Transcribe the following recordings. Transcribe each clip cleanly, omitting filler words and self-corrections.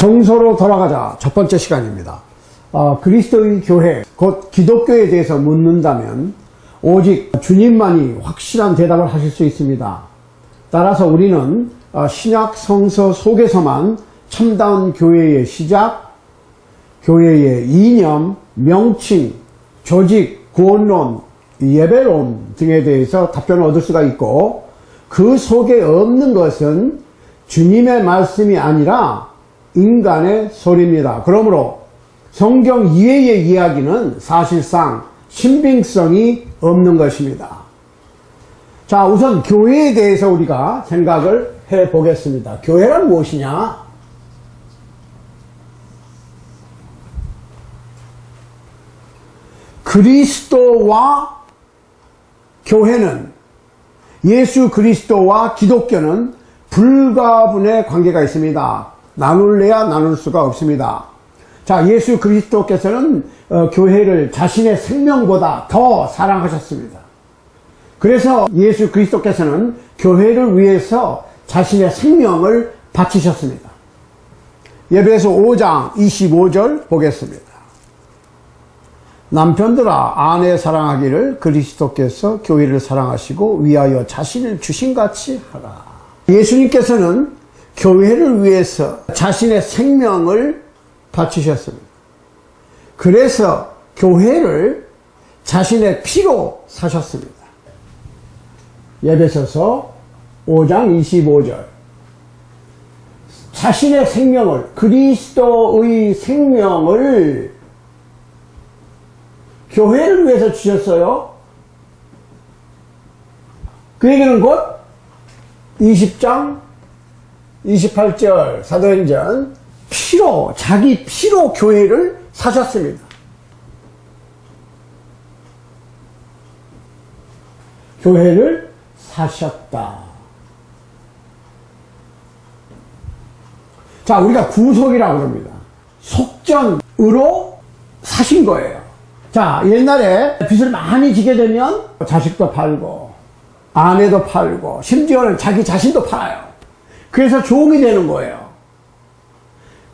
성서로 돌아가자. 첫 번째 시간입니다. 그리스도의 교회, 곧 기독교에 대해서 묻는다면 오직 주님만이 확실한 대답을 하실 수 있습니다. 따라서 우리는 신약 성서 속에서만 참다운 교회의 시작, 교회의 이념, 명칭, 조직, 구원론, 예배론 등에 대해서 답변을 얻을 수가 있고, 그 속에 없는 것은 주님의 말씀이 아니라 인간의 소리입니다. 그러므로 성경 이외의 이야기는 사실상 신빙성이 없는 것입니다. 자, 우선 교회에 대해서 우리가 생각을 해 보겠습니다. 교회란 무엇이냐? 그리스도와 교회는, 예수 그리스도와 기독교는 불가분의 관계가 있습니다. 나눌래야 나눌 수가 없습니다. 자, 예수 그리스도께서는 교회를 자신의 생명보다 더 사랑하셨습니다. 그래서 예수 그리스도께서는 교회를 위해서 자신의 생명을 바치셨습니다. 에베소 5장 25절 보겠습니다. 남편들아, 아내 사랑하기를 그리스도께서 교회를 사랑하시고 위하여 자신을 주신같이 하라. 예수님께서는 교회를 위해서 자신의 생명을 바치셨습니다. 그래서 교회를 자신의 피로 사셨습니다. 에베소서 5장 25절. 자신의 생명을, 그리스도의 생명을 교회를 위해서 주셨어요. 그 얘기는 곧 20장 28절 사도행전, 피로, 자기 피로 교회를 사셨습니다. 교회를 사셨다. 자, 우리가 구속이라고 그럽니다. 속전으로 사신 거예요. 자, 옛날에 빚을 많이 지게 되면 자식도 팔고 아내도 팔고 심지어는 자기 자신도 팔아요. 그래서 종이 되는 거예요.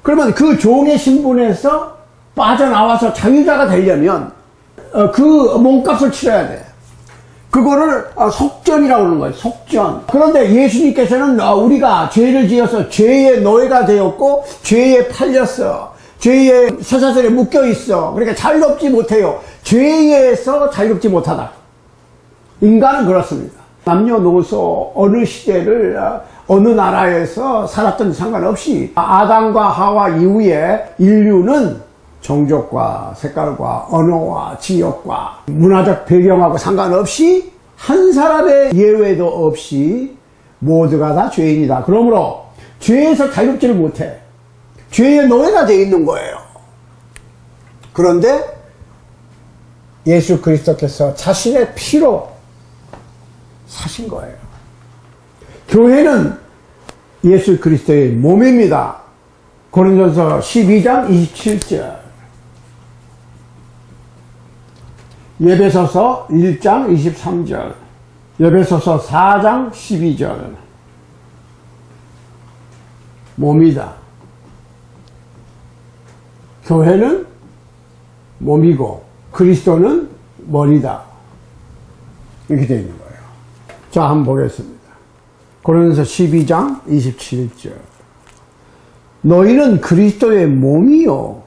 그러면 그 종의 신분에서 빠져나와서 자유자가 되려면 그 몸값을 치러야 돼. 그거를 속전이라고 하는 거예요. 속전. 그런데 예수님께서는 우리가 죄를 지어서 죄의 노예가 되었고 죄에 팔렸어. 죄의 쇠사슬에 묶여 있어. 그러니까 자유롭지 못해요. 죄에서 자유롭지 못하다. 인간은 그렇습니다. 남녀노소 어느 시대를 어느 나라에서 살았던 상관없이 아담과 하와 이후에 인류는 종족과 색깔과 언어와 지역과 문화적 배경하고 상관없이 한 사람의 예외도 없이 모두가 다 죄인이다. 그러므로 죄에서 자유롭지를 못해. 죄의 노예가 되어 있는 거예요. 그런데 예수 그리스도께서 자신의 피로 사신 거예요. 교회는 예수 그리스도의 몸입니다. 고린도서 12장 27절, 에베소서 1장 23절, 에베소서 4장 12절. 몸이다. 교회는 몸이고 그리스도는 머리다. 이렇게 되어 있는 거예요. 자, 한번 보겠습니다. 고린도서 12장 27절. 너희는 그리스도의 몸이요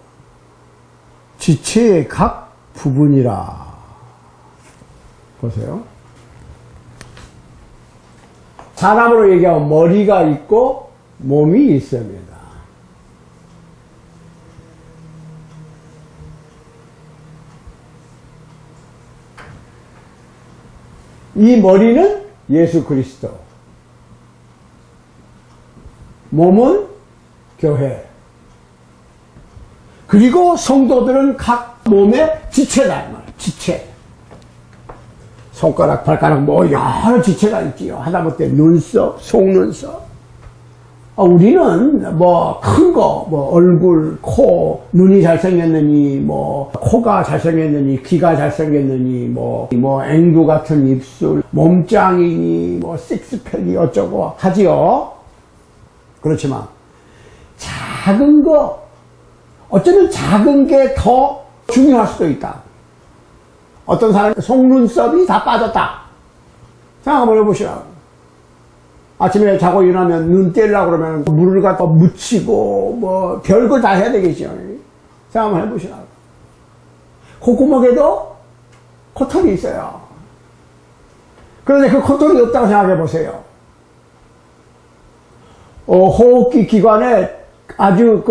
지체의 각 부분이라. 보세요. 사람으로 얘기하면 머리가 있고 몸이 있습니다. 이 머리는 예수 그리스도, 몸은 교회, 그리고 성도들은 각 몸의 지체다. 지체. 손가락, 발가락, 뭐 여러 지체가 있지요. 하다못해 눈썹, 속눈썹. 우리는 뭐 큰 거, 뭐 얼굴, 코, 눈이 잘생겼느니, 뭐 코가 잘생겼느니, 귀가 잘생겼느니, 뭐 앵두 같은 입술, 몸짱이니, 뭐 식스팩이 어쩌고 하지요. 그렇지만 작은 거, 어쩌면 작은 게 더 중요할 수도 있다. 어떤 사람은 속눈썹이 다 빠졌다. 생각 한번 해보시라고. 아침에 자고 일어나면 눈 떼려고 그러면 물을 갖다 묻히고 뭐 별걸 다 해야 되겠죠. 생각 한번 해보시라고. 콧구멍에도 코털이 있어요. 그런데 그 코털이 없다고 생각해 보세요. 호흡기 기관에 아주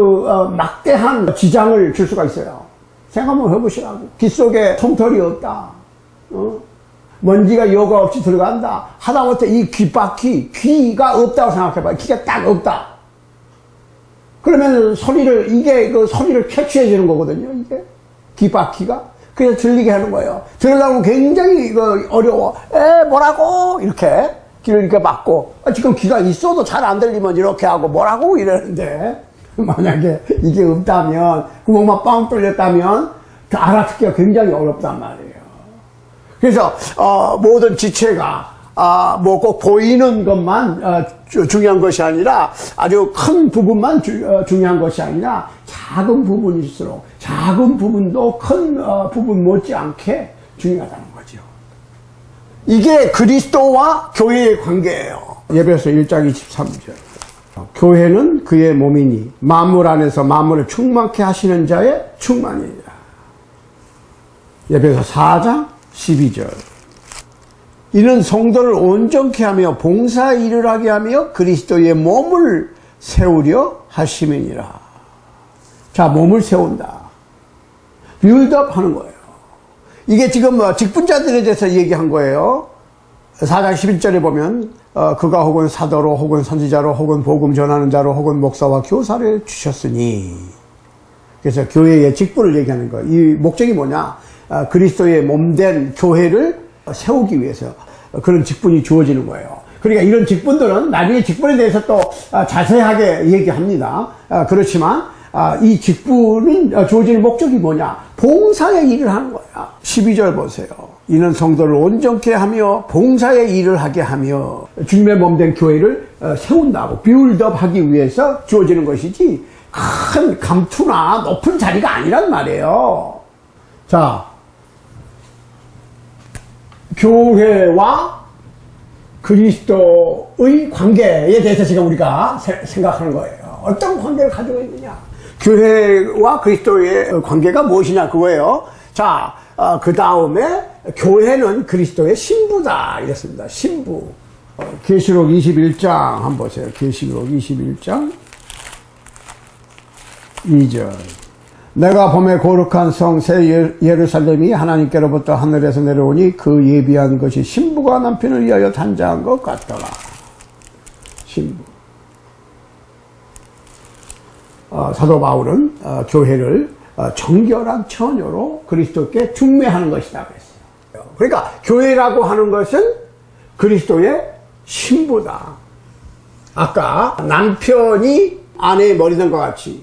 막대한 지장을 줄 수가 있어요. 생각 한번 해보시라고. 귀 속에 솜털이 없다. 먼지가 여과 없이 들어간다. 하다못해 이 귓바퀴, 귀가 없다고 생각해봐요. 귀가 딱 없다. 그러면 이게 그 소리를 캐치해 주는 거거든요, 이게. 귓바퀴가. 그래서 들리게 하는 거예요. 들으려면 굉장히 어려워. 뭐라고? 이렇게. 귀를 이렇게 막고. 지금 귀가 있어도 잘 안 들리면 이렇게 하고 뭐라고? 이러는데. 만약에 이게 없다면, 구멍만 빵 뚫렸다면, 알아듣기가 굉장히 어렵단 말이에요. 그래서, 모든 지체가, 뭐 꼭 보이는 것만 중요한 것이 아니라 아주 큰 부분만 중요한 것이 아니라 작은 부분일수록 작은 부분도 큰 부분 못지않게 중요하다는 거죠. 이게 그리스도와 교회의 관계예요. 에베소 1장 23절. 교회는 그의 몸이니 만물 안에서 만물을 충만케 하시는 자의 충만이니라. 에베소 4장 12절. 이는 성도를 온전케 하며 봉사의 일을 하게 하며 그리스도의 몸을 세우려 하심이니라. 자, 몸을 세운다. 빌드업 하는 거예요. 이게 지금 직분자들에 대해서 얘기한 거예요. 4장 11절에 보면 그가 혹은 사도로 혹은 선지자로 혹은 복음 전하는 자로 혹은 목사와 교사를 주셨으니. 그래서 교회의 직분을 얘기하는 거예요. 이 목적이 뭐냐? 그리스도의 몸된 교회를 세우기 위해서 그런 직분이 주어지는 거예요. 그러니까 이런 직분들은 나중에 직분에 대해서 또 자세하게 얘기합니다. 그렇지만 이 직분은 주어지는 목적이 뭐냐? 봉사의 일을 하는 거야. 12절 보세요. 이는 성도를 온전케 하며 봉사의 일을 하게 하며 주님의 몸된 교회를 세운다고 빌드업 하기 위해서 주어지는 것이지 큰 감투나 높은 자리가 아니란 말이에요. 자, 교회와 그리스도의 관계에 대해서 지금 우리가 생각하는 거예요. 어떤 관계를 가지고 있느냐? 교회와 그리스도의 관계가 무엇이냐 그거예요. 자, 그 다음에 교회는 그리스도의 신부다 이랬습니다. 신부. 계시록 21장 한번 보세요. 계시록 21장 2절. 내가 봄에 거룩한 성 새 예루살렘이 하나님께로부터 하늘에서 내려오니 그 예비한 것이 신부가 남편을 위하여 단장한 것 같더라. 신부. 사도 바울은 교회를 정결한 처녀로 그리스도께 중매하는 것이다 그랬어요. 그러니까 교회라고 하는 것은 그리스도의 신부다. 아까 남편이 아내의 머리 된 것 같이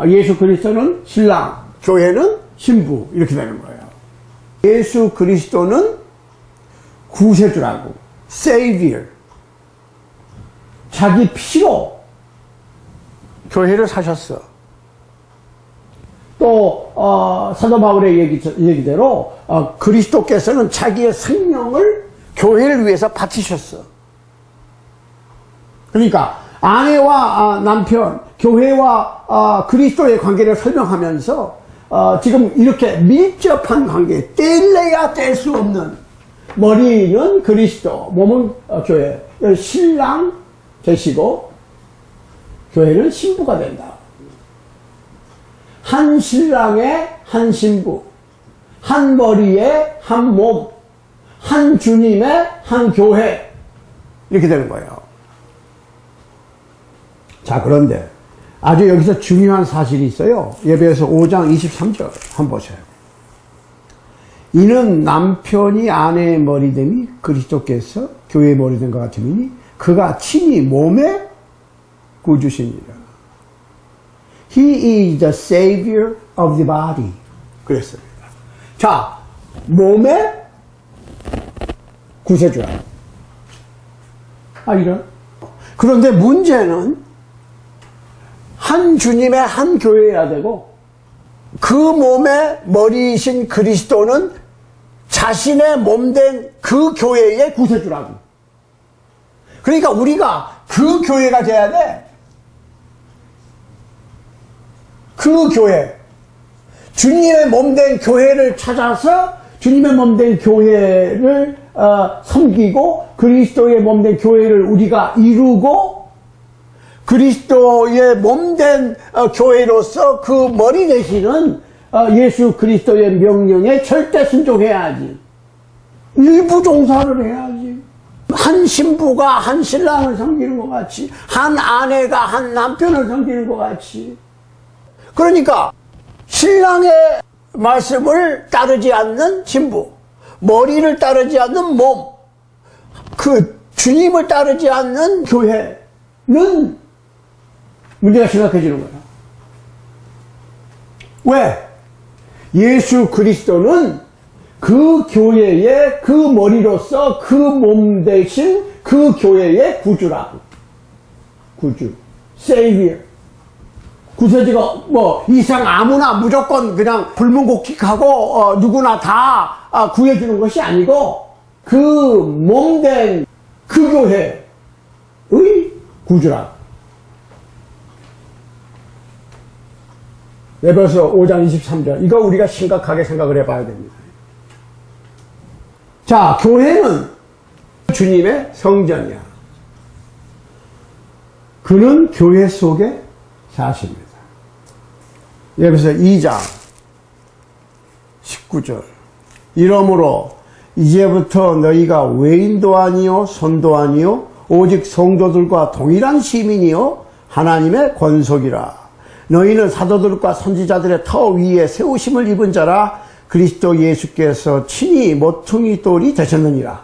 예수 그리스도는 신랑, 교회는 신부 이렇게 되는 거예요. 예수 그리스도는 구세주라고, Savior. 자기 피로 교회를 사셨어. 또 사도 바울의 얘기대로 그리스도께서는 자기의 생명을 교회를 위해서 바치셨어. 그러니까 아내와 남편, 교회와 그리스도의 관계를 설명하면서 지금 이렇게 밀접한 관계, 뗄래야 뗄 수 없는, 머리는 그리스도, 몸은 교회, 신랑 되시고 교회는 신부가 된다. 한 신랑에 한 신부, 한 머리에 한 몸, 한 주님의 한 교회 이렇게 되는 거예요. 자, 그런데 아주 여기서 중요한 사실이 있어요. 에베소 5장 23절 한번 보세요. 이는 남편이 아내의 머리됨이 그리스도께서 교회의 머리된 것 같으니 그가 친히 몸의 구주시니라. He is the Savior of the body. 그랬습니다. 자, 몸의 구세주라. 이런. 그런데 문제는 한 주님의 한 교회여야 되고, 그 몸의 머리이신 그리스도는 자신의 몸된 그 교회의 구세주라고. 그러니까 우리가 그 교회가 돼야 돼. 그 교회. 주님의 몸된 교회를 찾아서 주님의 몸된 교회를 섬기고, 그리스도의 몸된 교회를 우리가 이루고, 그리스도의 몸된 교회로서 그 머리 되시는 예수 그리스도의 명령에 절대 순종해야지. 일부 종사를 해야지. 한 신부가 한 신랑을 섬기는 것 같이, 한 아내가 한 남편을 섬기는 것 같이. 그러니까 신랑의 말씀을 따르지 않는 신부, 머리를 따르지 않는 몸, 그 주님을 따르지 않는 교회는 문제가 심각해지는 거야. 왜? 예수 그리스도는 그 교회의 그 머리로서 그 몸 대신 그 교회의 구주라고. 구주. Savior. 구세주가 뭐 이상 아무나 무조건 그냥 불문곡직하고 누구나 다 구해주는 것이 아니고, 그 몸된 그 교회의 구주라고. 에베소 5장 23절. 이거 우리가 심각하게 생각을 해봐야 됩니다. 자, 교회는 주님의 성전이야. 그는 교회 속에 사십니다. 에베소 2장 19절. 이러므로 이제부터 너희가 외인도 아니요 손도 아니요 오직 성도들과 동일한 시민이요 하나님의 권속이라. 너희는 사도들과 선지자들의 터 위에 세우심을 입은 자라. 그리스도 예수께서 친히 모퉁이 돌이 되셨느니라.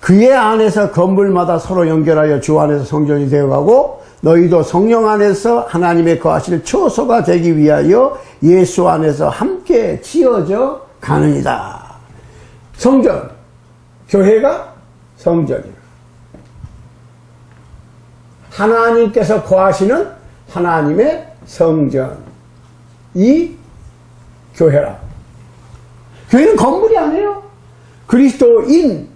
그의 안에서 건물마다 서로 연결하여 주 안에서 성전이 되어가고, 너희도 성령 안에서 하나님의 거하실 처소가 되기 위하여 예수 안에서 함께 지어져 가느니라. 성전, 교회가 성전이라. 하나님께서 거하시는 하나님의 성전, 이 교회라. 교회는 건물이 아니에요. 그리스도인들이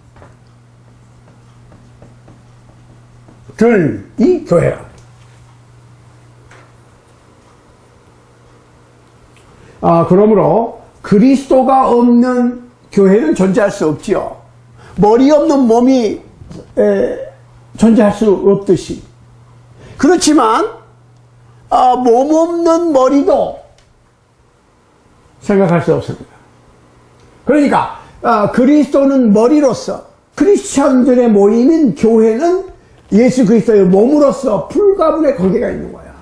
교회라. 그러므로 그리스도가 없는 교회는 존재할 수 없지요. 머리 없는 몸이 존재할 수 없듯이. 그렇지만 몸 없는 머리도 생각할 수 없습니다. 그러니까 그리스도는 머리로서, 크리스천들의 모임인 교회는 예수 그리스도의 몸으로서 불가분의 관계가 있는 거야.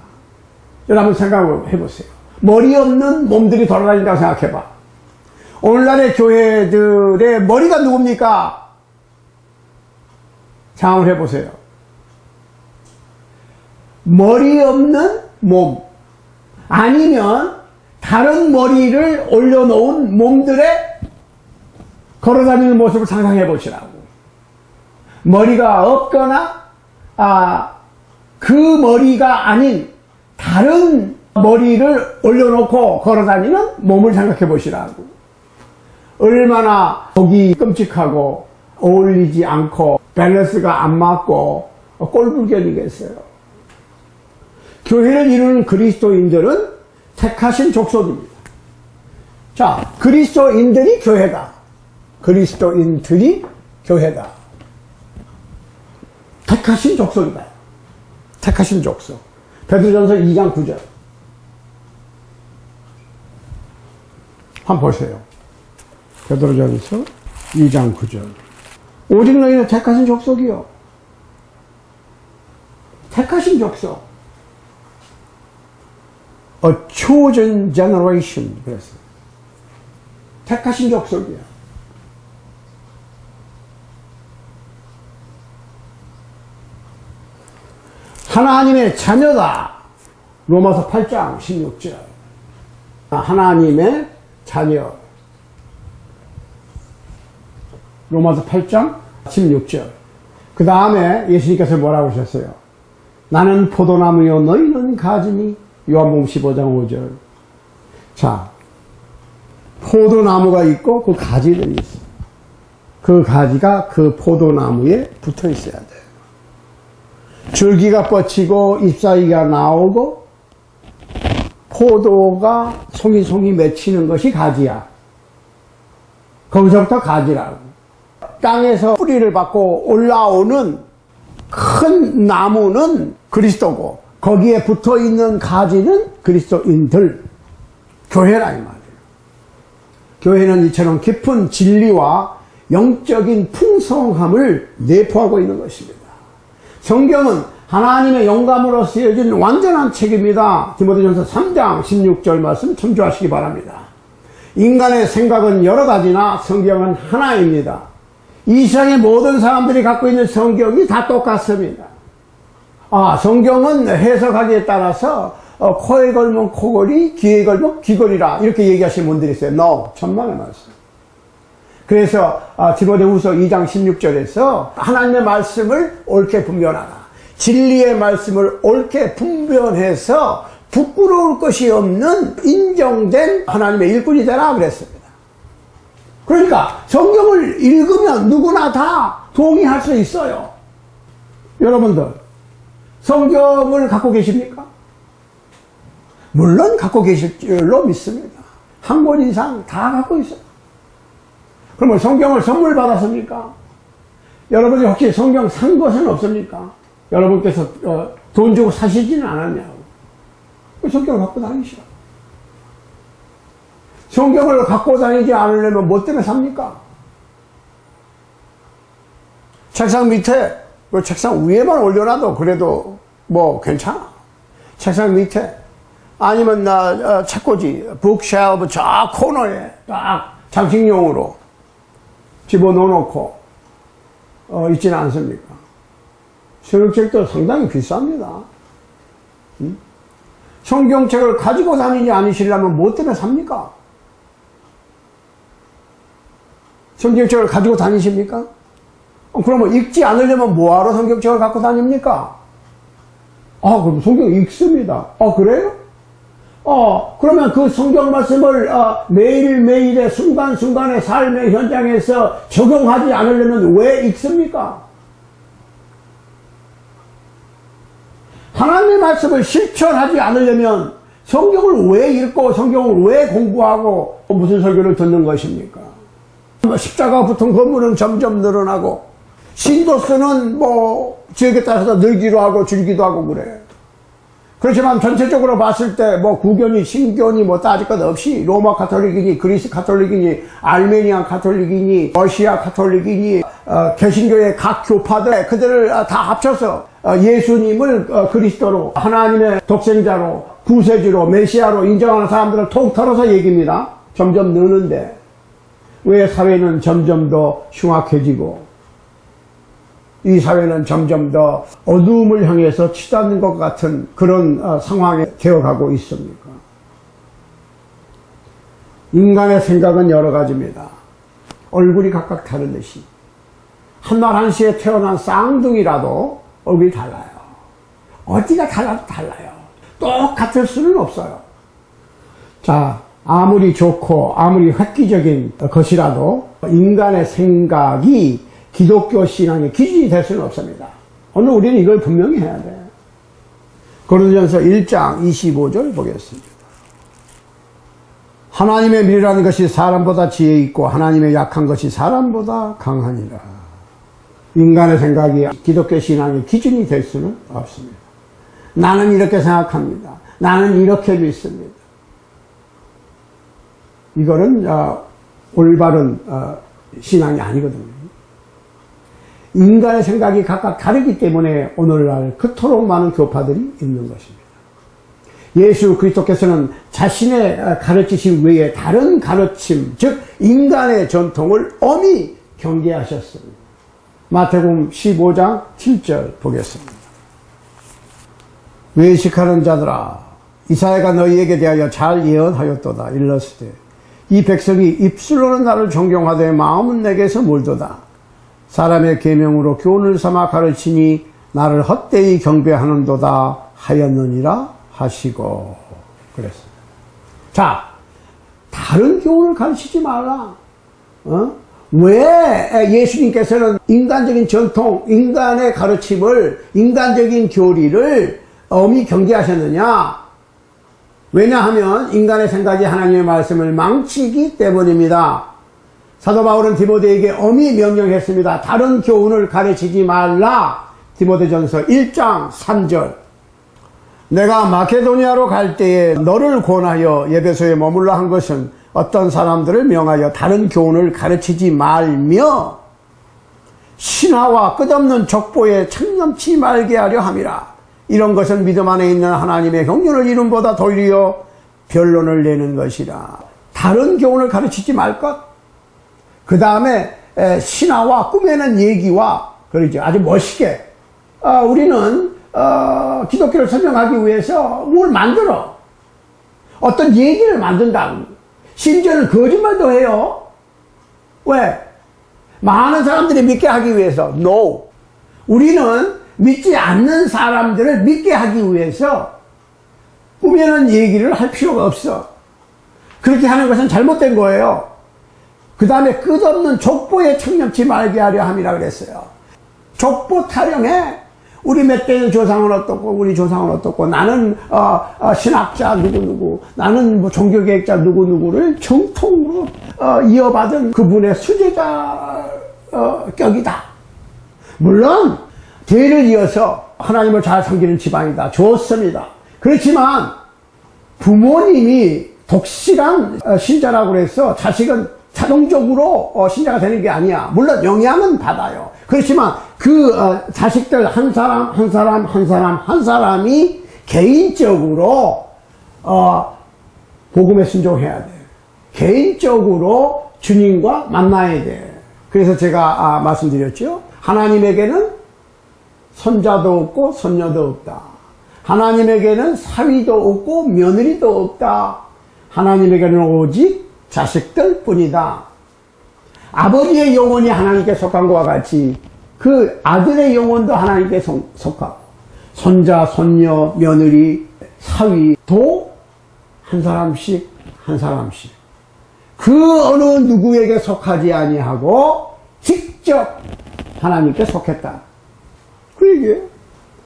여러분 생각을 해보세요. 머리 없는 몸들이 돌아다닌다고 생각해봐. 오늘날의 교회들의 머리가 누굽니까? 상황을 해보세요. 머리 없는 몸, 아니면 다른 머리를 올려놓은 몸들의 걸어다니는 모습을 상상해 보시라고. 머리가 없거나 그 머리가 아닌 다른 머리를 올려놓고 걸어다니는 몸을 생각해 보시라고. 얼마나 보기 끔찍하고 어울리지 않고 밸런스가 안 맞고 꼴불견이겠어요. 교회를 이루는 그리스도인들은 택하신 족속입니다. 자, 그리스도인들이 교회다. 그리스도인들이 교회다. 택하신 족속이다. 택하신 족속. 베드로전서 2장 9절. 한번 보세요. 베드로전서 2장 9절. 오직 너희는 택하신 족속이요. 택하신 족속. A chosen generation. 그랬어요. 택하신 족속이야. 하나님의 자녀다. 로마서 8장 16절. 하나님의 자녀. 로마서 8장 16절. 그 다음에 예수님께서 뭐라고 하셨어요? 나는 포도나무요 너희는 가지니 요한복음 15장 5절. 자, 포도나무가 있고 그 가지들이 있어요. 그 가지가 그 포도나무에 붙어 있어야 돼요. 줄기가 뻗치고 잎사귀가 나오고 포도가 송이송이 맺히는 것이 가지야. 거기서부터 가지라고. 땅에서 뿌리를 받고 올라오는 큰 나무는 그리스도고 거기에 붙어 있는 가지는 그리스도인들, 교회라 이 말이에요. 교회는 이처럼 깊은 진리와 영적인 풍성함을 내포하고 있는 것입니다. 성경은 하나님의 영감으로 쓰여진 완전한 책입니다. 디모데전서 3장 16절 말씀 참조하시기 바랍니다. 인간의 생각은 여러 가지나 성경은 하나입니다. 이 세상의 모든 사람들이 갖고 있는 성경이 다 똑같습니다. 성경은 해석하기에 따라서 코에 걸면 코걸이, 귀에 걸면 귀걸이라 이렇게 얘기하시는 분들이 있어요. No, 천만의 말씀. 그래서 디모데후서 2장 16절에서 하나님의 말씀을 옳게 분별하라. 진리의 말씀을 옳게 분별해서 부끄러울 것이 없는 인정된 하나님의 일꾼이 되라 그랬습니다. 그러니까 성경을 읽으면 누구나 다 동의할 수 있어요. 여러분들 성경을 갖고 계십니까? 물론 갖고 계실 줄로 믿습니다. 한 권 이상 다 갖고 있어요. 그러면 성경을 선물 받았습니까? 여러분이 혹시 성경 산 것은 없습니까? 여러분께서 돈 주고 사시지는 않았냐고. 성경을 갖고 다니시라고. 성경을 갖고 다니지 않으려면 뭐 때문에 삽니까? 책상 밑에, 책상 위에만 올려놔도 그래도 뭐 괜찮아. 책상 밑에, 아니면 책꽂이, 북쉘브 저 코너에 딱 장식용으로 집어넣어놓고 있지는 않습니까? 성경책도 상당히 비쌉니다. 성경책을 가지고 다니지 않으시려면 뭐 때문에 삽니까? 성경책을 가지고 다니십니까? 그러면 읽지 않으려면 뭐하러 성경책을 갖고 다닙니까? 그럼 성경 읽습니다. 그래요? 그러면 그 성경 말씀을 매일매일의 순간순간의 삶의 현장에서 적용하지 않으려면 왜 읽습니까? 하나님의 말씀을 실천하지 않으려면 성경을 왜 읽고 성경을 왜 공부하고 무슨 설교를 듣는 것입니까? 십자가 붙은 건물은 점점 늘어나고 신도수는 뭐 지역에 따라서 늘기도 하고 줄기도 하고 그래. 그렇지만 전체적으로 봤을 때 뭐 구교니 신교니 뭐 따질 것 없이 로마 가톨릭이니 그리스 가톨릭이니 알메니아 가톨릭이니 러시아 가톨릭이니 개신교의 각 교파들 그들을 다 합쳐서 예수님을 그리스도로 하나님의 독생자로 구세주로 메시아로 인정하는 사람들을 통 털어서 얘기입니다. 점점 느는데 왜 사회는 점점 더 흉악해지고 이 사회는 점점 더 어두움을 향해서 치닫는 것 같은 그런 상황에 되어가고 있습니까? 인간의 생각은 여러 가지입니다. 얼굴이 각각 다르듯이 한날 한시에 태어난 쌍둥이라도 얼굴이 달라요. 어디가 달라도 달라요. 똑같을 수는 없어요. 자, 아무리 좋고 아무리 획기적인 것이라도 인간의 생각이 기독교 신앙의 기준이 될 수는 없습니다. 오늘 우리는 이걸 분명히 해야 돼요. 고린도전서 1장 25절 보겠습니다. 하나님의 미래라는 것이 사람보다 지혜 있고 하나님의 약한 것이 사람보다 강하니라. 인간의 생각이 기독교 신앙의 기준이 될 수는 없습니다. 나는 이렇게 생각합니다. 나는 이렇게 믿습니다. 이거는 올바른 신앙이 아니거든요. 인간의 생각이 각각 다르기 때문에 오늘날 그토록 많은 교파들이 있는 것입니다. 예수 그리스도께서는 자신의 가르치신 외에 다른 가르침, 즉 인간의 전통을 엄히 경계하셨습니다. 마태복음 15장 7절 보겠습니다. 외식하는 자들아, 이사야가 너희에게 대하여 잘 예언하였도다. 일렀으되 이 백성이 입술로는 나를 존경하되 마음은 내게서 멀도다. 사람의 계명으로 교훈을 삼아 가르치니 나를 헛되이 경배하는도다 하였느니라 하시고 그랬습니다. 자, 다른 교훈을 가르치지 말라. 왜 예수님께서는 인간적인 전통, 인간의 가르침을, 인간적인 교리를 엄히 경계하셨느냐? 왜냐하면 인간의 생각이 하나님의 말씀을 망치기 때문입니다. 사도 바울은 디모데에게 엄히 명령했습니다. 다른 교훈을 가르치지 말라. 디모데전서 1장 3절. 내가 마케도니아로 갈 때에 너를 권하여 에베소에 머물러 한 것은 어떤 사람들을 명하여 다른 교훈을 가르치지 말며 신화와 끝없는 족보에 창념치 말게 하려 함이라. 이런 것은 믿음 안에 있는 하나님의 경륜을 이름보다 도리어 변론을 내는 것이라. 다른 교훈을 가르치지 말 것. 그 다음에 신화와 꾸며낸 얘기와 그러죠. 아주 멋있게 우리는 기독교를 설명하기 위해서 뭘 만들어. 어떤 얘기를 만든다고. 심지어는 거짓말도 해요. 왜? 많은 사람들이 믿게 하기 위해서. No. 우리는 믿지 않는 사람들을 믿게 하기 위해서 꾸며낸 얘기를 할 필요가 없어. 그렇게 하는 것은 잘못된 거예요. 그 다음에 끝없는 족보에 청렴치 말게 하려 함이라 그랬어요. 족보 타령에 우리 몇 대의 조상은 어떻고 우리 조상은 어떻고 나는 신학자 누구누구 나는 뭐 종교계획자 누구누구를 정통으로 이어받은 그분의 수제자 격이다. 물론 대를 이어서 하나님을 잘 섬기는 집안이다. 좋습니다. 그렇지만 부모님이 독실한 신자라고 해서 자식은 자동적으로 신자가 되는 게 아니야. 물론 영향은 받아요. 그렇지만 그 자식들 한 사람이 개인적으로 복음에 순종해야 돼. 개인적으로 주님과 만나야 돼. 그래서 제가 말씀드렸죠. 하나님에게는 손자도 없고 손녀도 없다. 하나님에게는 사위도 없고 며느리도 없다. 하나님에게는 오직 자식들 뿐이다. 아버지의 영혼이 하나님께 속한 것과 같이 그 아들의 영혼도 하나님께 속하고 손자, 손녀, 며느리, 사위도 한 사람씩 그 어느 누구에게 속하지 아니하고 직접 하나님께 속했다. 그 얘기예요.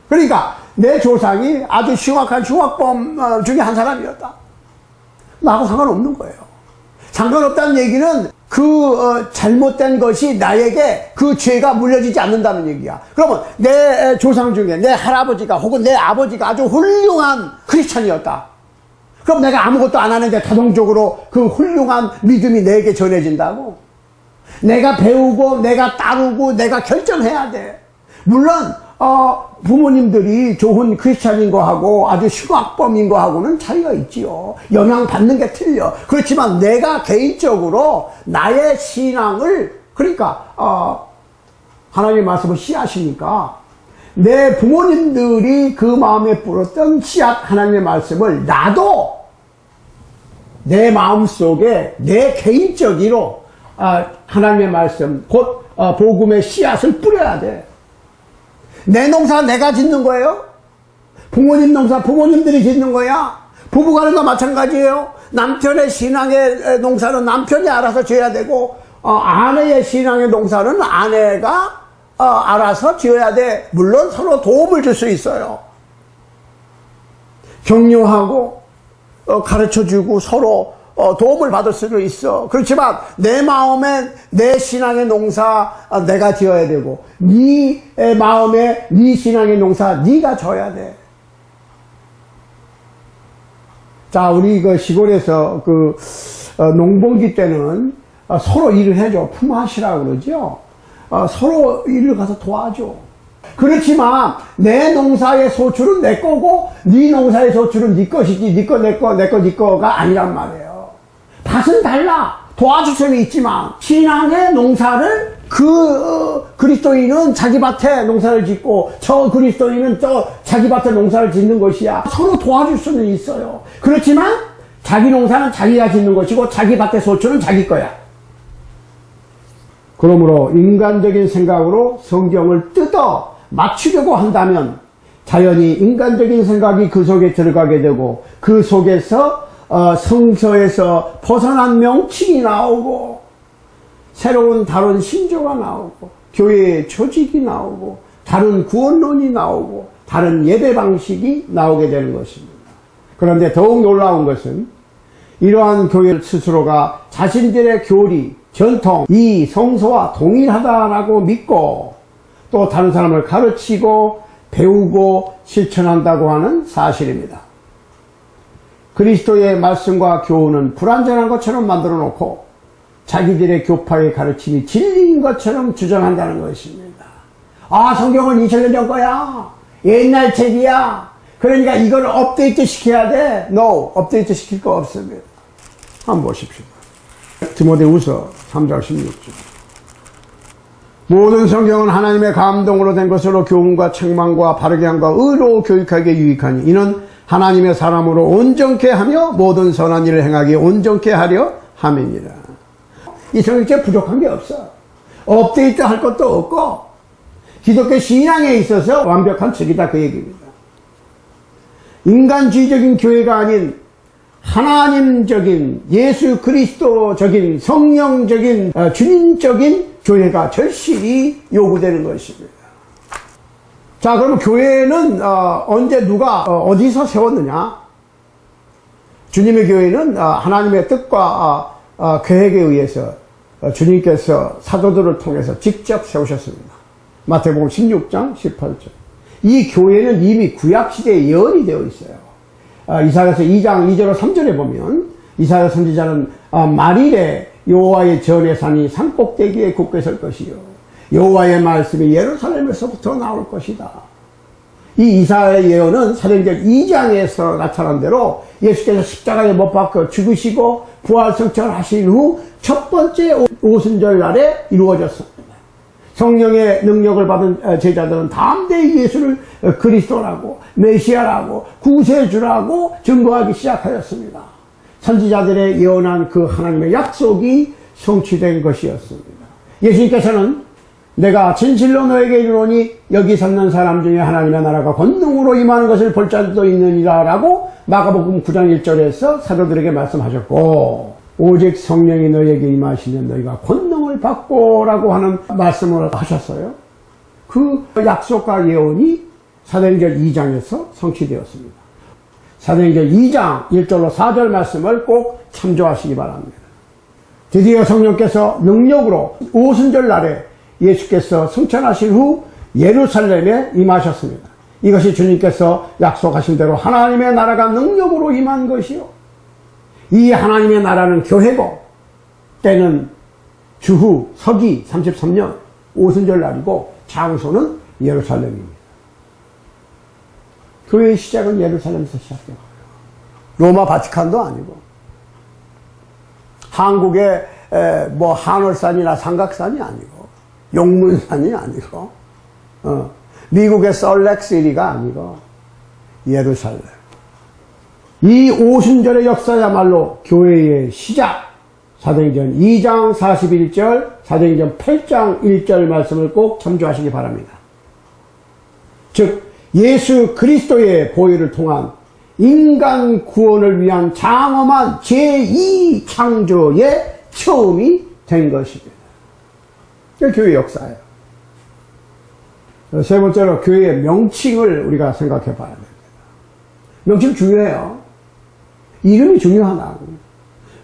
그러니까 내 조상이 아주 흉악한 흉악범 중에 한 사람이었다. 나하고 상관없는 거예요. 상관없다는 얘기는 잘못된 것이 나에게 그 죄가 물려지지 않는다는 얘기야. 그러면 내 조상 중에 내 할아버지가 혹은 내 아버지가 아주 훌륭한 크리스찬이었다. 그럼 내가 아무것도 안 하는데 자동적으로 그 훌륭한 믿음이 내게 전해진다고? 내가 배우고 내가 따르고 내가 결정해야 돼. 물론 부모님들이 좋은 크리스찬인 거하고 아주 흉악범인 거하고는 차이가 있지요. 영향받는 게 틀려. 그렇지만 내가 개인적으로 나의 신앙을 그러니까 하나님의 말씀을 씨앗이니까 내 부모님들이 그 마음에 뿌렸던 씨앗 하나님의 말씀을 나도 내 마음속에 내 개인적으로 하나님의 말씀 곧 복음의 씨앗을 뿌려야 돼. 내 농사 내가 짓는 거예요. 부모님 농사 부모님들이 짓는 거야. 부부간에도 마찬가지예요. 남편의 신앙의 농사는 남편이 알아서 지어야 되고 아내의 신앙의 농사는 아내가 알아서 지어야 돼. 물론 서로 도움을 줄 수 있어요. 격려하고 가르쳐주고 서로 도움을 받을 수도 있어. 그렇지만 내 마음에 내 신앙의 농사 내가 지어야 되고 네 마음에 네 신앙의 농사 네가 져야 돼. 자, 우리 그 시골에서 그 농번기 때는 서로 일을 해줘. 품앗이라고 그러죠. 서로 일을 가서 도와줘. 그렇지만 내 농사의 소출은 내 거고 네 농사의 소출은 네 것이지 네 거 내 거 내 거 네 거가 아니란 말이에요. 밭은 달라. 도와줄 수는 있지만 신앙의 농사를 그리스도인은 자기 밭에 농사를 짓고 저 그리스도인은 저 자기 밭에 농사를 짓는 것이야. 서로 도와줄 수는 있어요. 그렇지만 자기 농사는 자기가 짓는 것이고 자기 밭의 소출은 자기 거야. 그러므로 인간적인 생각으로 성경을 뜯어 맞추려고 한다면 자연히 인간적인 생각이 그 속에 들어가게 되고 그 속에서 성서에서 벗어난 명칭이 나오고 새로운 다른 신조가 나오고 교회의 조직이 나오고 다른 구원론이 나오고 다른 예배 방식이 나오게 되는 것입니다. 그런데 더욱 놀라운 것은 이러한 교회 스스로가 자신들의 교리, 전통, 이 성서와 동일하다라고 믿고 또 다른 사람을 가르치고 배우고 실천한다고 하는 사실입니다. 그리스도의 말씀과 교훈은 불완전한 것처럼 만들어 놓고 자기들의 교파의 가르침이 진리인 것처럼 주장한다는 것입니다. 아, 성경은 2000년 전 거야. 옛날 책이야. 그러니까 이걸 업데이트 시켜야 돼. No, 업데이트 시킬 거 없습니다. 한번 보십시오. 디모데후서 3장 16절. 모든 성경은 하나님의 감동으로 된 것으로 교훈과 책망과 바르게 함과 의로 교육하기에 유익하니 이는 하나님의 사람으로 온전케 하며 모든 선한 일을 행하기에 온전케 하려 함이니라. 이 성경책 부족한 게 없어. 업데이트 할 것도 없고 기독교 신앙에 있어서 완벽한 책이다 그 얘기입니다. 인간주의적인 교회가 아닌 하나님적인 예수 그리스도적인 성령적인 주님적인 교회가 절실히 요구되는 것입니다. 자, 그럼 교회는 언제 누가 어디서 세웠느냐? 주님의 교회는 하나님의 뜻과 계획에 의해서 주님께서 사도들을 통해서 직접 세우셨습니다. 마태복음 16장 18절. 이 교회는 이미 구약시대에 예언이 되어 있어요. 이사야서 2장 2절 3절에 보면 이사야 선지자는 말일에 여호와의 전의 산이 산꼭대기에 굳게 설 것이요 여호와의 말씀이 예루살렘에서부터 나올 것이다. 이 이사야의 예언은 사도행전 2장에서 나타난 대로 예수께서 십자가에 못 박혀 죽으시고 부활 성천하신 후 첫 번째 오순절 날에 이루어졌습니다. 성령의 능력을 받은 제자들은 담대히 예수를 그리스도라고 메시아라고 구세주라고 증거하기 시작하였습니다. 선지자들의 예언한 그 하나님의 약속이 성취된 것이었습니다. 예수님께서는 내가 진실로 너에게 이르노니 여기 섰는 사람 중에 하나님의 나라가 권능으로 임하는 것을 볼 자도 있느니라 라고 마가복음 9장 1절에서 사도들에게 말씀하셨고 오직 성령이 너에게 임하시면 너희가 권능을 받고 라고 하는 말씀을 하셨어요. 그 약속과 예언이 사도행전 2장에서 성취되었습니다. 사도행전 2장 1절로 4절 말씀을 꼭 참조하시기 바랍니다. 드디어 성령께서 능력으로 오순절 날에 예수께서 승천하신 후 예루살렘에 임하셨습니다. 이것이 주님께서 약속하신 대로 하나님의 나라가 능력으로 임한 것이요. 이 하나님의 나라는 교회고 때는 주후 서기 33년 오순절 날이고 장소는 예루살렘입니다. 교회의 시작은 예루살렘에서 시작돼요. 로마 바티칸도 아니고 한국의 뭐 한월산이나 삼각산이 아니고 용문산이 아니고 미국의 솔렉시티가 아니고 예루살렘. 이 오순절의 역사야말로 교회의 시작. 사도행전 2장 41절, 사도행전 8장 1절 말씀을 꼭 참조하시기 바랍니다. 즉 예수 그리스도의 보혈을 통한 인간 구원을 위한 장엄한 제2창조의 처음이 된 것입니다. 이게 교회 역사예요. 세 번째로 교회의 명칭을 우리가 생각해 봐야 됩니다. 명칭 중요해요. 이름이 중요하다고.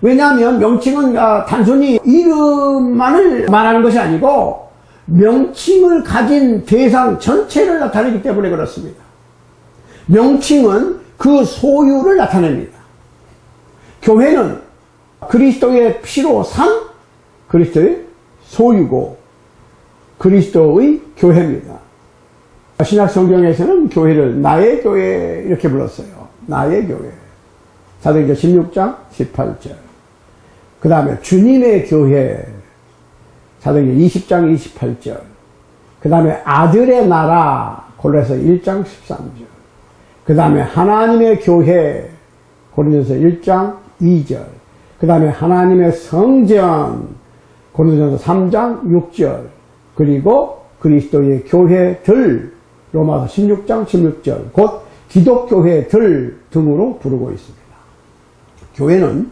왜냐하면 명칭은 단순히 이름만을 말하는 것이 아니고 명칭을 가진 대상 전체를 나타내기 때문에 그렇습니다. 명칭은 그 소유를 나타냅니다. 교회는 그리스도의 피로 산 그리스도의 소유고 그리스도의 교회입니다. 신약 성경에서는 교회를 나의 교회 이렇게 불렀어요. 나의 교회. 사도행전 16장 18절. 그 다음에 주님의 교회. 사도행전 20장 28절. 그 다음에 아들의 나라. 골로새 1장 13절. 그 다음에 하나님의 교회. 고린도전서 1장 2절. 그 다음에 하나님의 성전. 고린도전서 3장 6절. 그리고 그리스도의 교회들. 로마서 16장 16절 곧 기독교회들 등으로 부르고 있습니다. 교회는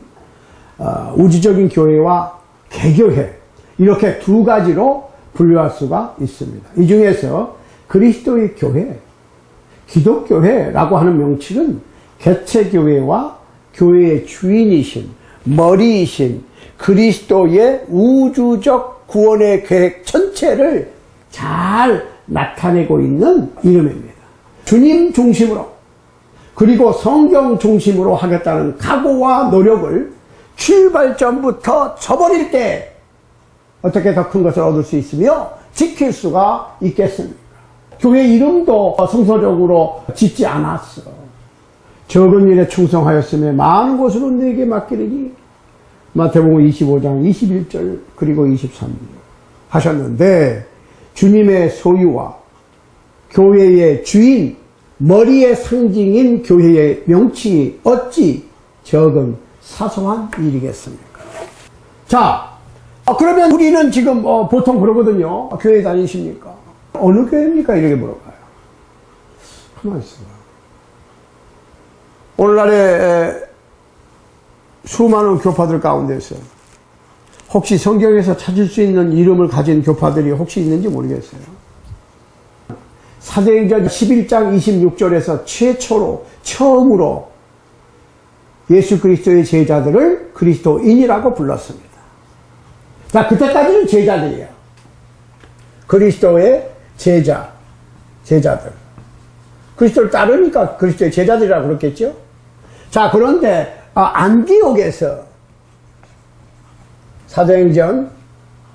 우주적인 교회와 개교회 이렇게 두 가지로 분류할 수가 있습니다. 이 중에서 그리스도의 교회, 기독교회라고 하는 명칭은 개체교회와 교회의 주인이신, 머리이신 그리스도의 우주적 구원의 계획 전체를 잘 나타내고 있는 이름입니다. 주님 중심으로 그리고 성경 중심으로 하겠다는 각오와 노력을 출발점부터 저버릴 때 어떻게 더 큰 것을 얻을 수 있으며 지킬 수가 있겠습니까? 교회 이름도 성서적으로 짓지 않았어. 적은 일에 충성하였으며 많은 것으로 너에게 맡기리니 마태복음 25장 21절 그리고 23절 하셨는데 주님의 소유와 교회의 주인, 머리의 상징인 교회의 명칭이 어찌 적은 사소한 일이겠습니까? 자, 그러면 우리는 지금 보통 그러거든요. 교회 다니십니까? 어느 교회입니까? 이렇게 물어봐요. 가만히 있어봐. 오늘날에 수많은 교파들 가운데서 혹시 성경에서 찾을 수 있는 이름을 가진 교파들이 혹시 있는지 모르겠어요. 사도행전 11장 26절에서 처음으로 예수 그리스도의 제자들을 그리스도인이라고 불렀습니다. 자, 그때까지는 제자들이에요. 그리스도의 제자들. 그리스도를 따르니까 그리스도의 제자들이라고 그랬겠죠? 자, 그런데 안디옥에서 사도행전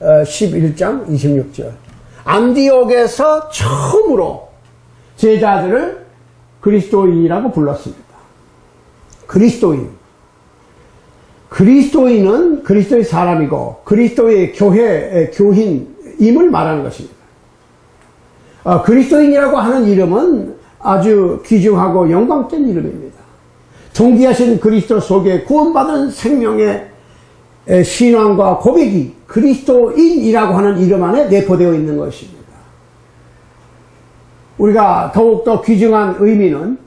11장 26절 안디옥에서 처음으로 제자들을 그리스도인이라고 불렀습니다. 그리스도인은 그리스도의 사람이고 그리스도의 교회의 교인임을 말하는 것입니다. 그리스도인이라고 하는 이름은 아주 귀중하고 영광된 이름입니다. 존귀하신 그리스도 속에 구원받은 생명의 신앙과 고백이 그리스도인이라고 하는 이름 안에 내포되어 있는 것입니다. 우리가 더욱더 귀중한 의미는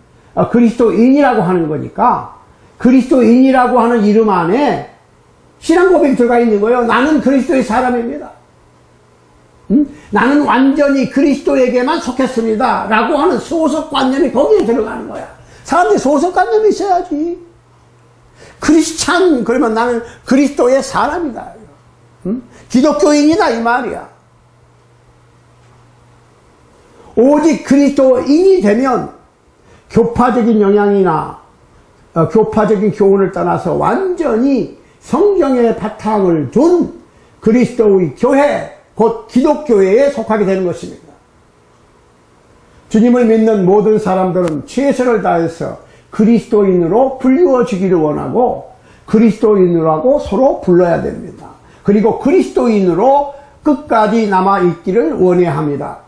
그리스도인이라고 하는 거니까 그리스도인이라고 하는 이름 안에 신앙 고백이 들어가 있는 거예요. 나는 그리스도의 사람입니다. 나는 완전히 그리스도에게만 속했습니다. 라고 하는 소속관념이 거기에 들어가는 거야. 사람들이 소속관념이 있어야지. 크리스찬 그러면 나는 그리스도의 사람이다. 기독교인이다 이 말이야. 오직 그리스도인이 되면 교파적인 영향이나 교파적인 교훈을 떠나서 완전히 성경의 바탕을 둔 그리스도의 교회, 곧 기독교회에 속하게 되는 것입니다. 주님을 믿는 모든 사람들은 최선을 다해서 그리스도인으로 불리워지기를 원하고 그리스도인이라고 서로 불러야 됩니다. 그리고 그리스도인으로 끝까지 남아있기를 원해야 합니다.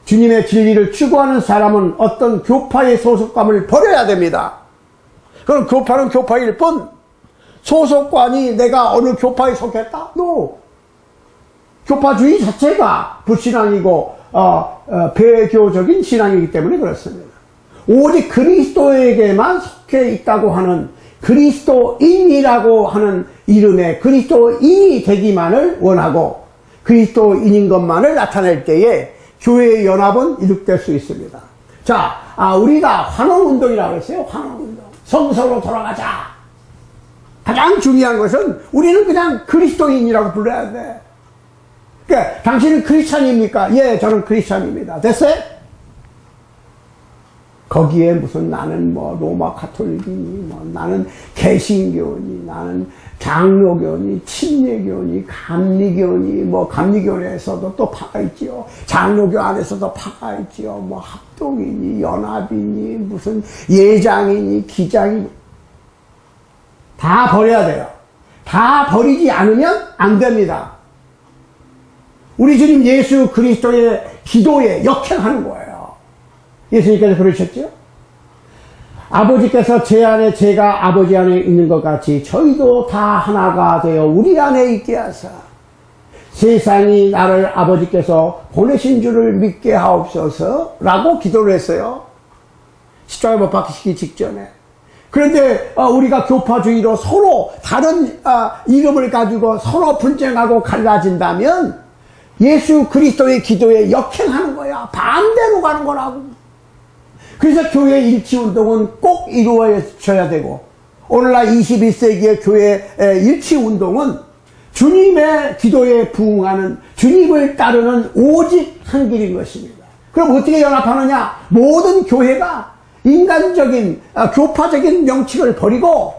주님의 진리를 추구하는 사람은 어떤 교파의 소속감을 버려야 됩니다. 그럼 교파는 교파일 뿐 소속관이 내가 어느 교파에 속했다? No. 교파주의 자체가 불신앙이고 배교적인 신앙이기 때문에 그렇습니다. 오직 그리스도에게만 속해 있다고 하는 그리스도인이라고 하는 이름의 그리스도인이 되기만을 원하고 그리스도인인 것만을 나타낼 때에 교회의 연합은 이룩될 수 있습니다. 자, 우리가 환원운동이라고 했어요. 환원운동. 성서로 돌아가자. 가장 중요한 것은 우리는 그냥 그리스도인이라고 불러야 돼. 그러니까 당신은 크리스찬입니까? 예, 저는 크리스찬입니다. 됐어요? 거기에 무슨 나는 뭐 로마 가톨릭이니 뭐 나는 개신교니 나는 장로교니 침례교니 감리교니 뭐 감리교에서도 또 파가 있지요. 장로교 안에서도 파가 있지요. 뭐 합동이니 연합이니 무슨 예장이니 기장이니 다 버려야 돼요. 다 버리지 않으면 안 됩니다. 우리 주님 예수 그리스도의 기도에 역행하는 거예요. 예수님께서 그러셨죠? 아버지께서 제 안에 제가 아버지 안에 있는 것 같이 저희도 다 하나가 되어 우리 안에 있게 하사 세상이 나를 아버지께서 보내신 줄을 믿게 하옵소서 라고 기도를 했어요. 십자가에 못 박히시기 직전에. 그런데 우리가 교파주의로 서로 다른 이름을 가지고 서로 분쟁하고 갈라진다면 예수 그리스도의 기도에 역행하는 거야. 반대로 가는 거라고. 그래서 교회 일치운동은 꼭 이루어져야 되고, 오늘날 21세기의 교회 일치운동은 주님의 기도에 부응하는, 주님을 따르는 오직 한 길인 것입니다. 그럼 어떻게 연합하느냐? 모든 교회가 인간적인 교파적인 명칭을 버리고,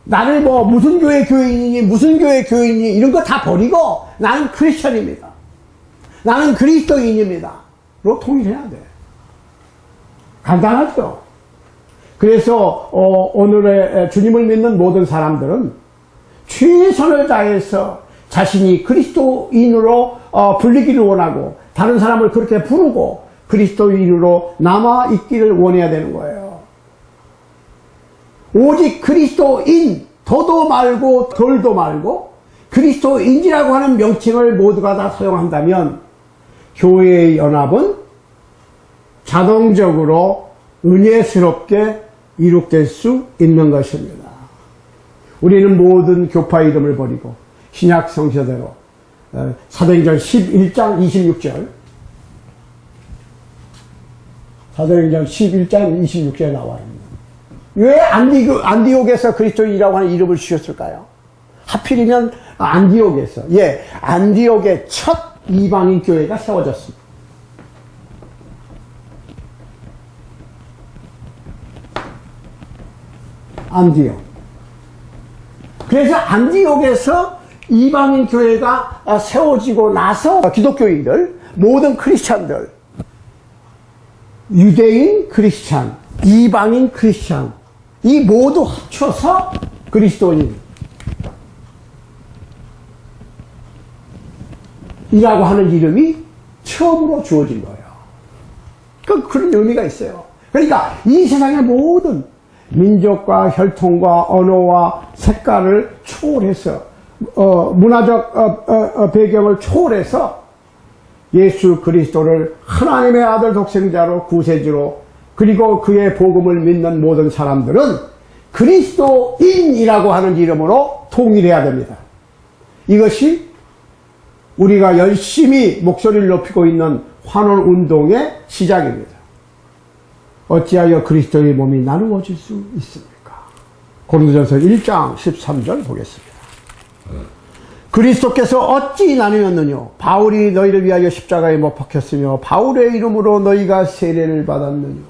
나를 뭐 무슨 교회 교인이니 무슨 교회 교인이니 이런 거 다 버리고 나는 크리스천입니다, 나는 그리스도인입니다 로 통일해야 돼. 간단하죠. 그래서 오늘의 주님을 믿는 모든 사람들은 최선을 다해서 자신이 그리스도인으로 불리기를 원하고, 다른 사람을 그렇게 부르고 그리스도인으로 남아있기를 원해야 되는 거예요. 오직 그리스도인, 더도 말고 덜도 말고 그리스도인이라고 하는 명칭을 모두가 다 사용한다면 교회의 연합은 자동적으로 은혜스럽게 이룩될 수 있는 것입니다. 우리는 모든 교파 이름을 버리고 신약 성서대로 사도행전 11장 26절, 사도행전 11장 26절에 나와요. 왜 안디옥에서 그리스도인이라고 하는 이름을 주셨을까요? 하필이면 안디옥에서, 안디옥의 첫 이방인 교회가 세워졌습니다. 안디옥. 그래서 안디옥에서 이방인 교회가 세워지고 나서 기독교인들, 모든 크리스찬들, 유대인 크리스찬, 이방인 크리스찬, 이 모두 합쳐서 그리스도인 이라고 하는 이름이 처음으로 주어진 거예요. 그런 의미가 있어요. 그러니까 이 세상의 모든 민족과 혈통과 언어와 색깔을 초월해서, 문화적 배경을 초월해서 예수 그리스도를 하나님의 아들 독생자로 구세주로, 그리고 그의 복음을 믿는 모든 사람들은 그리스도인이라고 하는 이름으로 통일해야 됩니다. 이것이 우리가 열심히 목소리를 높이고 있는 환원운동의 시작입니다. 어찌하여 그리스도의 몸이 나누어질 수 있습니까? 고린도전서 1장 13절 보겠습니다. 그리스도께서 어찌 나누었느냐? 바울이 너희를 위하여 십자가에 못 박혔으며 바울의 이름으로 너희가 세례를 받았느냐?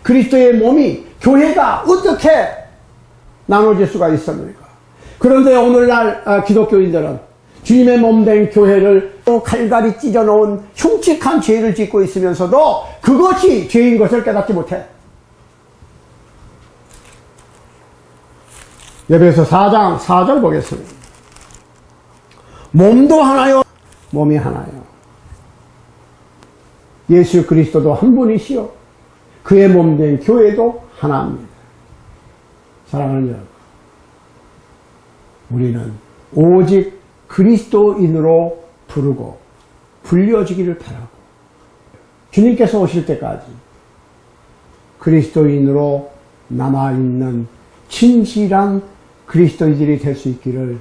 그리스도의 몸이, 교회가 어떻게 나눠질 수가 있습니까? 그런데 오늘날 기독교인들은 주님의 몸된 교회를 칼갈이 찢어놓은 흉측한 죄를 짓고 있으면서도 그것이 죄인 것을 깨닫지 못해. 에베소 4장 4절 보겠습니다. 몸도 하나요, 몸이 하나요. 예수 그리스도도 한 분이시요 그의 몸된 교회도 하나입니다. 사랑하는 여러분, 우리는 오직 그리스도인으로 부르고 불려지기를 바라고, 주님께서 오실 때까지 그리스도인으로 남아있는 진실한 그리스도인들이 될 수 있기를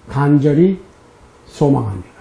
간절히 소망합니다.